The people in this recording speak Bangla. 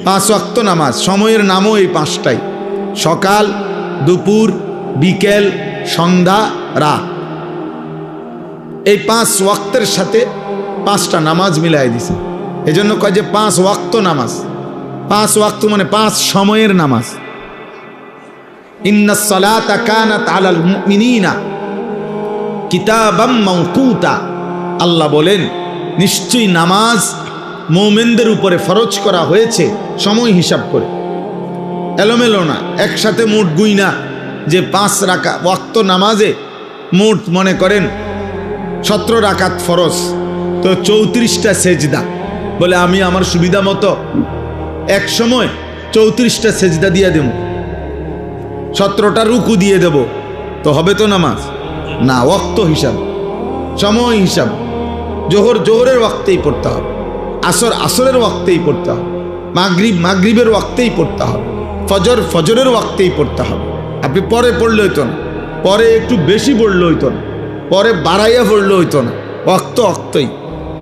5 ওয়াক্ত নামাজ, সময়ের নামও এই 5টাই, সকাল, দুপুর, বিকেল, সন্ধ্যা, রাত। এই 5 ওয়াক্তের সাথে 5টা নামাজ মিলাই দিছে। এজন্য কয় যে 5 ওয়াক্ত নামাজ। 5 ওয়াক্ত মানে 5 সময়ের নামাজ। ইন্নাস সালাতা কানাত আলাল মুমিনিনা কিতাবাম মাওকুতা। আল্লাহ বলেন নিশ্চয়ই নামাজ মুমিনদের উপরে ফরজ করা হয়েছে সময় হিসাব করে, এলোমেলো না, একসাথে মোট গুইনা যে 5 রাকাত ওয়াক্ত নামাজে মোট মনে করেন 17 রাকাত ফরজ, তো 34টা সেজদা। বলে আমি আমার সুবিধা মতো এক সময় 34টা সেজদা দিয়ে দেব, 17টা রুকু দিয়ে দেব, তো হবে তো নামাজ? না, ওয়াক্ত হিসাব, সময় হিসাব। জোহর জোহরের ওয়াক্তেই পড়তে হবে, আসর আসরের ওয়াক্তেই পড়তে হবে, মাগরিব মাগরিবের ওয়াক্তেই পড়তে হবে, ফজর ফজরের ওয়াক্তেই পড়তে হবে। আপনি পরে পড়লে হইতো না, পরে একটু বেশি পড়লে হইতো না, পরে বাড়াইয়া পড়লে হইতো না, ওয়াক্ত ওয়াক্তই।